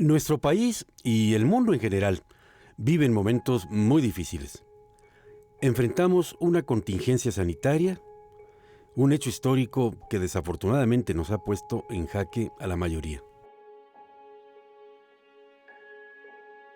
Nuestro país y el mundo en general viven momentos muy difíciles. Enfrentamos una contingencia sanitaria, un hecho histórico que desafortunadamente nos ha puesto en jaque a la mayoría.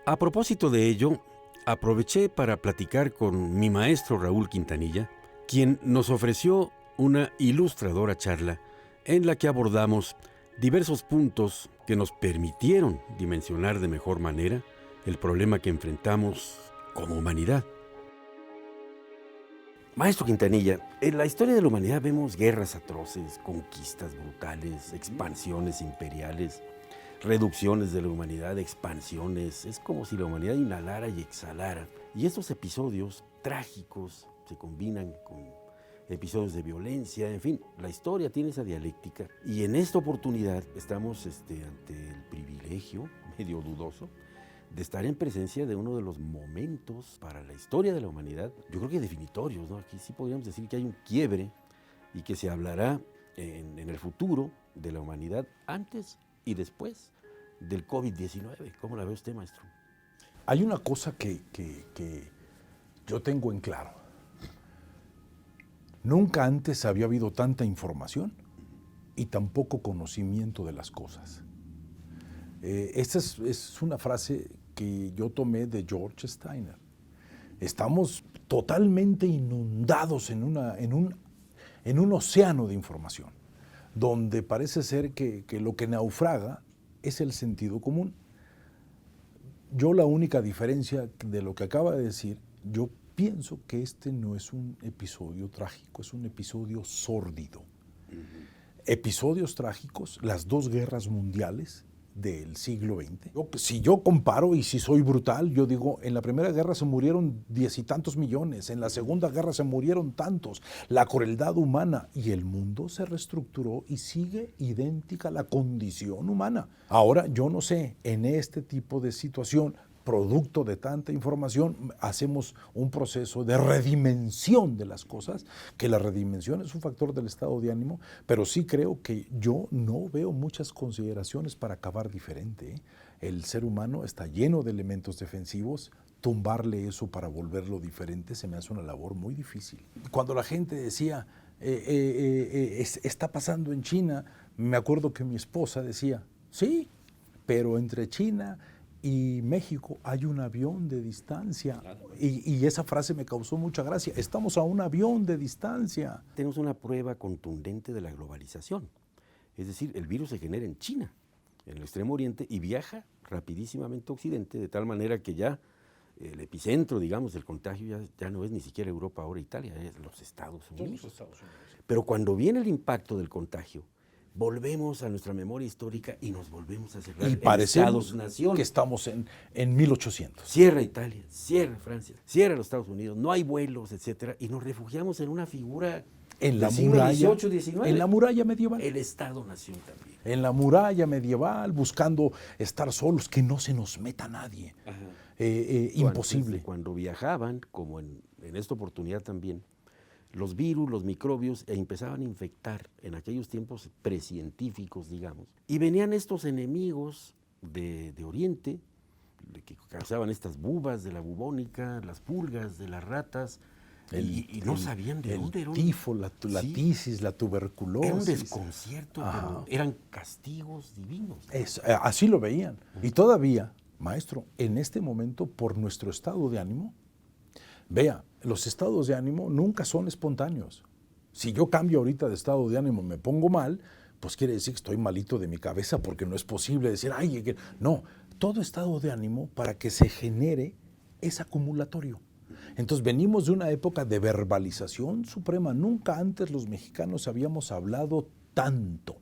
A propósito de ello, aproveché para platicar con mi maestro Raúl Quintanilla, quien nos ofreció una ilustradora charla en la que abordamos diversos puntos que nos permitieron dimensionar de mejor manera el problema que enfrentamos como humanidad. Maestro Quintanilla, en la historia de la humanidad vemos guerras atroces, conquistas brutales, expansiones imperiales, reducciones de la humanidad, expansiones. Es como si la humanidad inhalara y exhalara. Y estos episodios trágicos se combinan con episodios de violencia, en fin, la historia tiene esa dialéctica. Y en esta oportunidad estamos ante el privilegio, medio dudoso, de estar en presencia de uno de los momentos para la historia de la humanidad, yo creo que definitorios, ¿no? Aquí sí podríamos decir que hay un quiebre y que se hablará en el futuro de la humanidad antes y después del COVID-19. ¿Cómo la ve usted, maestro? Hay una cosa que yo tengo en claro. Nunca antes había habido tanta información y tan poco conocimiento de las cosas. Esta es una frase que yo tomé de George Steiner. Estamos totalmente inundados en un océano de información, donde parece ser que lo que naufraga es el sentido común. Yo la única diferencia de lo que acaba de decir, yo pienso que este no es un episodio trágico, es un episodio sórdido. Episodios trágicos, las dos guerras mundiales del siglo XX. Si yo comparo y si soy brutal, yo digo, en la Primera Guerra se murieron 10 y tantos millones, en la Segunda Guerra se murieron tantos, la crueldad humana y el mundo se reestructuró y sigue idéntica la condición humana. Ahora, yo no sé, en este tipo de situación, producto de tanta información, hacemos un proceso de redimensión de las cosas, que la redimensión es un factor del estado de ánimo, pero sí creo que yo no veo muchas consideraciones para acabar diferente. El ser humano está lleno de elementos defensivos, tumbarle eso para volverlo diferente se me hace una labor muy difícil. Cuando la gente decía, está pasando en China, me acuerdo que mi esposa decía, sí, pero entre China y México hay un avión de distancia. Y esa frase me causó mucha gracia. Estamos a un avión de distancia. Tenemos una prueba contundente de la globalización. Es decir, el virus se genera en China, en el Extremo Oriente, y viaja rapidísimamente a Occidente, de tal manera que ya el epicentro, digamos, del contagio ya no es ni siquiera Europa, ahora Italia, es los Estados Unidos. Los Estados Unidos. Pero cuando viene el impacto del contagio, volvemos a nuestra memoria histórica y nos volvemos a cerrar Y parecemos Estados-nación. que estamos en 1800. Cierra Italia, cierra Francia, cierra los Estados Unidos, no hay vuelos, etcétera, y nos refugiamos en una figura En la del siglo muralla, XVIII, XIX. en la muralla medieval. El Estado-nación también. En la muralla medieval, buscando estar solos, que no se nos meta nadie. Imposible. Cuando viajaban, como en esta oportunidad también, los virus, los microbios empezaban a infectar en aquellos tiempos precientíficos, digamos. Y venían estos enemigos de Oriente, que causaban estas bubas de la bubónica, las pulgas de las ratas, y no sabían de dónde era. El tifo, la tisis, la tuberculosis. Era un desconcierto, pero eran castigos divinos. Así lo veían. Y todavía, maestro, en este momento, por nuestro estado de ánimo, vea, los estados de ánimo nunca son espontáneos. Si yo cambio ahorita de estado de ánimo y me pongo mal, pues quiere decir que estoy malito de mi cabeza, porque no es posible decir, no, todo estado de ánimo para que se genere es acumulatorio. Entonces venimos de una época de verbalización suprema. Nunca antes los mexicanos habíamos hablado tanto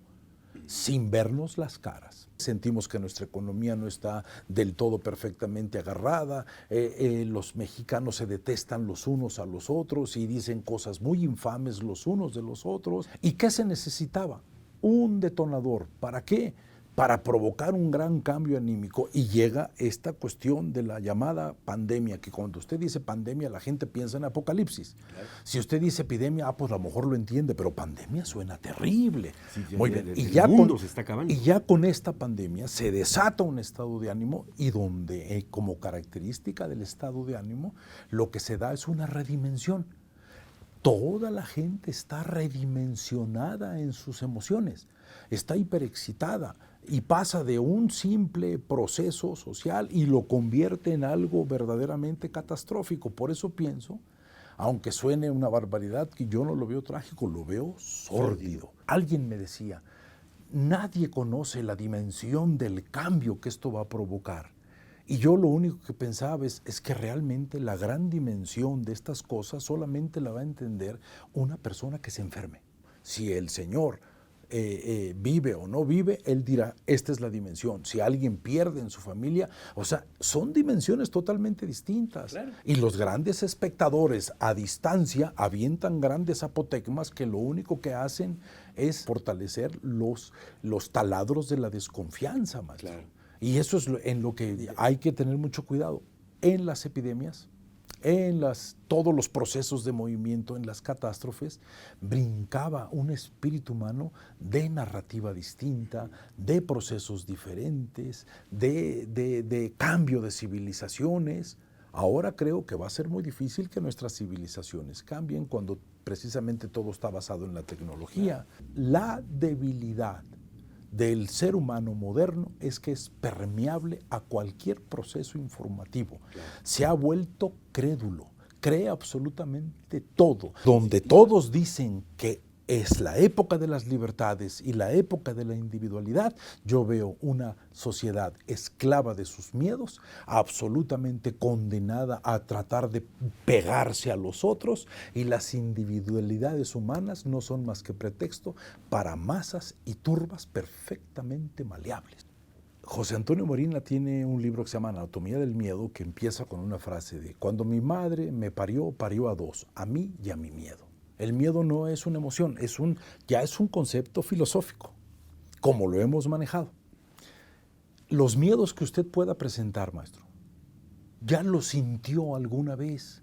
sin vernos las caras. Sentimos que nuestra economía no está del todo perfectamente agarrada, los mexicanos se detestan los unos a los otros y dicen cosas muy infames los unos de los otros. ¿Y qué se necesitaba? Un detonador. ¿Para qué? para provocar un gran cambio anímico, y llega esta cuestión de la llamada pandemia, que cuando usted dice pandemia la gente piensa en apocalipsis. Claro. Si usted dice epidemia, pues a lo mejor lo entiende, pero pandemia suena terrible. Sí, muy bien. Y ya, el mundo se está acabando. Y ya con esta pandemia se desata un estado de ánimo, y donde como característica del estado de ánimo lo que se da es una redimensión. Toda la gente está redimensionada en sus emociones, está hiperexcitada y pasa de un simple proceso social y lo convierte en algo verdaderamente catastrófico. Por eso pienso, aunque suene una barbaridad, que yo no lo veo trágico, lo veo sórdido. Alguien me decía, nadie conoce la dimensión del cambio que esto va a provocar. Y yo lo único que pensaba es que realmente la gran dimensión de estas cosas solamente la va a entender una persona que se enferme. Si el Señor vive o no vive, Él dirá, esta es la dimensión. Si alguien pierde en su familia, o sea, son dimensiones totalmente distintas. Claro. Y los grandes espectadores a distancia avientan grandes apotegmas que lo único que hacen es fortalecer los taladros de la desconfianza, maestro. Claro. Y eso es en lo que hay que tener mucho cuidado. En las epidemias, en todos los procesos de movimiento, en las catástrofes, brincaba un espíritu humano de narrativa distinta, de procesos diferentes, de cambio de civilizaciones. Ahora creo que va a ser muy difícil que nuestras civilizaciones cambien cuando precisamente todo está basado en la tecnología. La debilidad del ser humano moderno es que es permeable a cualquier proceso informativo. Claro. Se ha vuelto crédulo, cree absolutamente todo. Donde todos dicen que es la época de las libertades y la época de la individualidad, yo veo una sociedad esclava de sus miedos, absolutamente condenada a tratar de pegarse a los otros, y las individualidades humanas no son más que pretexto para masas y turbas perfectamente maleables. José Antonio Molina tiene un libro que se llama Anatomía del Miedo, que empieza con una frase de: cuando mi madre me parió, parió a dos, a mí y a mi miedo. El miedo no es una emoción, ya es un concepto filosófico, como lo hemos manejado. Los miedos que usted pueda presentar, maestro, ¿ya los sintió alguna vez?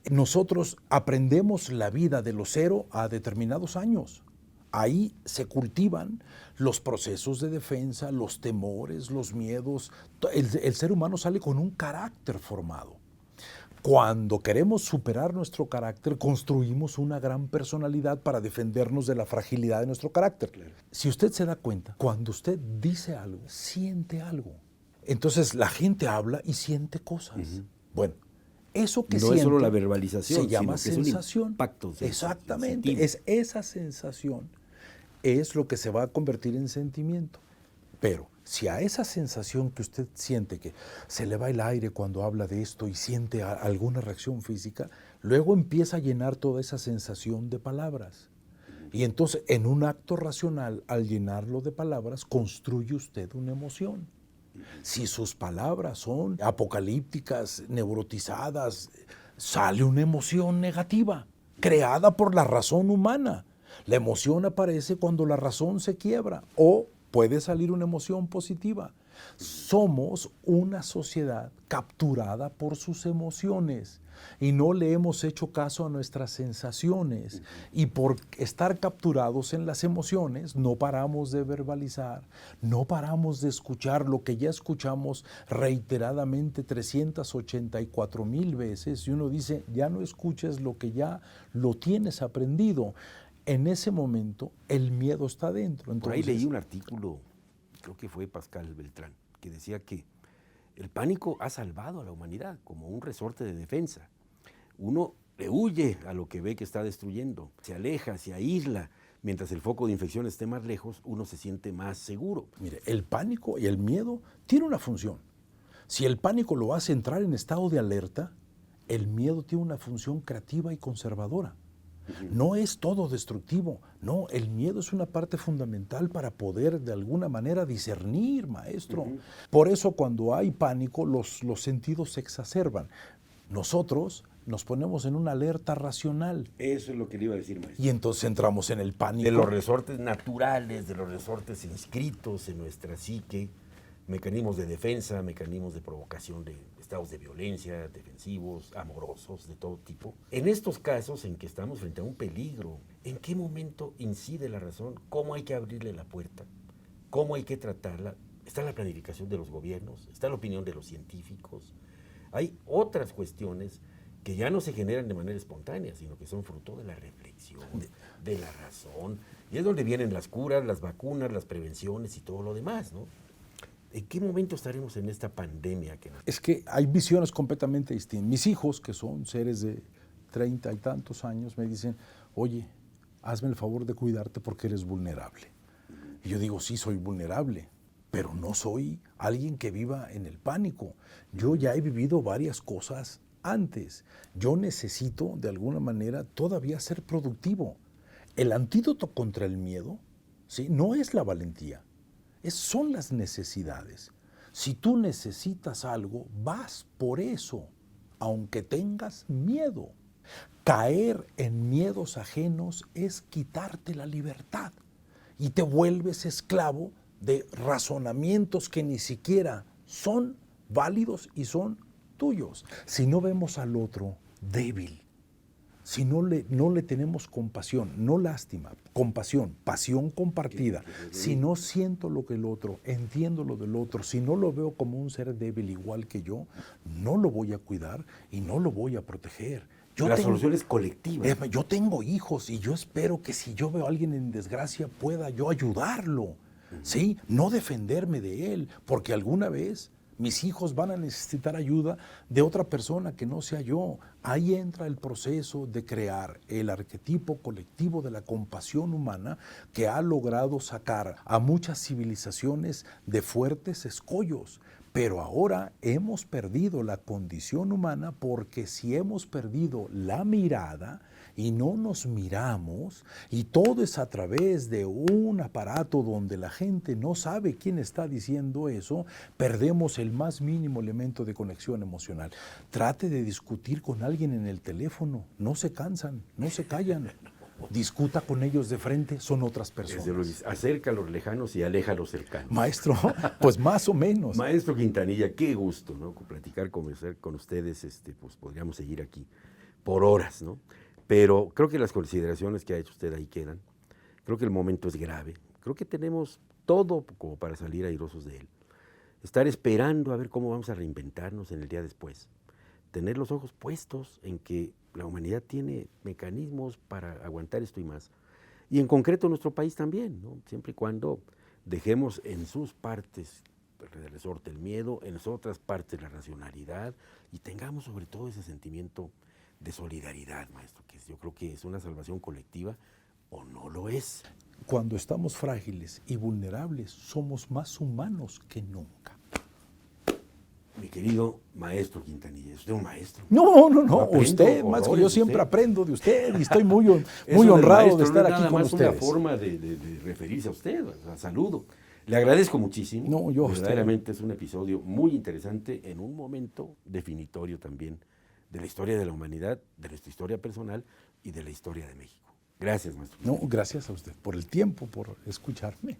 Nosotros aprendemos la vida de los 0 a determinados años. Ahí se cultivan los procesos de defensa, los temores, los miedos. El ser humano sale con un carácter formado. Cuando queremos superar nuestro carácter, construimos una gran personalidad para defendernos de la fragilidad de nuestro carácter. Claro. Si usted se da cuenta, cuando usted dice algo, siente algo. Entonces la gente habla y siente cosas. Uh-huh. Bueno, eso que no siente es solo la verbalización, se llama sino que sensación. Es un impacto exactamente, es esa sensación es lo que se va a convertir en sentimiento. Pero si a esa sensación que usted siente, que se le va el aire cuando habla de esto y siente alguna reacción física, luego empieza a llenar toda esa sensación de palabras. Y entonces, en un acto racional, al llenarlo de palabras, construye usted una emoción. Si sus palabras son apocalípticas, neurotizadas, sale una emoción negativa, creada por la razón humana. La emoción aparece cuando la razón se quiebra, o puede salir una emoción positiva. Somos una sociedad capturada por sus emociones y no le hemos hecho caso a nuestras sensaciones. Y por estar capturados en las emociones, no paramos de verbalizar, no paramos de escuchar lo que ya escuchamos reiteradamente 384,000 veces. Y uno dice, ya no escuches lo que ya lo tienes aprendido. En ese momento, el miedo está dentro. Entonces, por ahí leí un artículo, creo que fue Pascal Beltrán, que decía que el pánico ha salvado a la humanidad como un resorte de defensa. Uno le huye a lo que ve que está destruyendo, se aleja, se aísla. Mientras el foco de infección esté más lejos, uno se siente más seguro. Mire, el pánico y el miedo tienen una función. Si el pánico lo hace entrar en estado de alerta, el miedo tiene una función creativa y conservadora. No es todo destructivo, no, el miedo es una parte fundamental para poder de alguna manera discernir, maestro. Por eso cuando hay pánico los sentidos se exacerban. Nosotros nos ponemos en una alerta racional. Eso es lo que le iba a decir, maestro. Y entonces entramos en el pánico. De los resortes naturales, de los resortes inscritos en nuestra psique, mecanismos de defensa, mecanismos de provocación de estados de violencia, defensivos, amorosos, de todo tipo. En estos casos en que estamos frente a un peligro, ¿en qué momento incide la razón? ¿Cómo hay que abrirle la puerta? ¿Cómo hay que tratarla? Está la planificación de los gobiernos, está la opinión de los científicos. Hay otras cuestiones que ya no se generan de manera espontánea, sino que son fruto de la reflexión, de la razón. Y es donde vienen las curas, las vacunas, las prevenciones y todo lo demás, ¿no? ¿En qué momento estaremos en esta pandemia? Es que hay visiones completamente distintas. Mis hijos, que son seres de 30 y tantos años, me dicen, oye, hazme el favor de cuidarte porque eres vulnerable. Y yo digo, sí, soy vulnerable, pero no soy alguien que viva en el pánico. Yo ya he vivido varias cosas antes. Yo necesito, de alguna manera, todavía ser productivo. El antídoto contra el miedo, ¿sí?, no es la valentía. Son las necesidades. Si tú necesitas algo, vas por eso, aunque tengas miedo. Caer en miedos ajenos es quitarte la libertad y te vuelves esclavo de razonamientos que ni siquiera son válidos y son tuyos. Si no vemos al otro débil, si no le tenemos compasión, no lástima, compasión, pasión compartida, si no siento lo que el otro, entiendo lo del otro, si no lo veo como un ser débil igual que yo, no lo voy a cuidar y no lo voy a proteger. La solución es colectiva. Yo tengo hijos y yo espero que si yo veo a alguien en desgracia pueda yo ayudarlo, ¿sí? No defenderme de él, porque alguna vez mis hijos van a necesitar ayuda de otra persona que no sea yo. Ahí entra el proceso de crear el arquetipo colectivo de la compasión humana que ha logrado sacar a muchas civilizaciones de fuertes escollos. Pero ahora hemos perdido la condición humana porque si hemos perdido la mirada y no nos miramos y todo es a través de un aparato donde la gente no sabe quién está diciendo eso, perdemos el más mínimo elemento de conexión emocional. Trate de discutir con alguien en el teléfono, no se cansan, no se callan. Discuta con ellos de frente, son otras personas. Acerca a los lejanos y aleja a los cercanos. Maestro, pues más o menos. Maestro Quintanilla, qué gusto, ¿no? Platicar, conversar con ustedes, pues podríamos seguir aquí por horas, ¿no? Pero creo que las consideraciones que ha hecho usted ahí quedan. Creo que el momento es grave. Creo que tenemos todo como para salir airosos de él. Estar esperando a ver cómo vamos a reinventarnos en el día después. Tener los ojos puestos en que la humanidad tiene mecanismos para aguantar esto y más. Y en concreto nuestro país también, ¿no? Siempre y cuando dejemos en sus partes el resorte el miedo, en sus otras partes la racionalidad y tengamos sobre todo ese sentimiento de solidaridad, maestro, que yo creo que es una salvación colectiva o no lo es. Cuando estamos frágiles y vulnerables, somos más humanos que nunca. Mi querido maestro Quintanilla, ¿es usted un maestro? No, usted, más que yo siempre aprendo de usted y estoy muy honrado de estar aquí con ustedes. Es una forma de referirse a usted, a saludo. Le agradezco muchísimo. No, yo verdaderamente es un episodio muy interesante en un momento definitorio también de la historia de la humanidad, de nuestra historia personal y de la historia de México. Gracias, maestro. No, gracias a usted por el tiempo, por escucharme.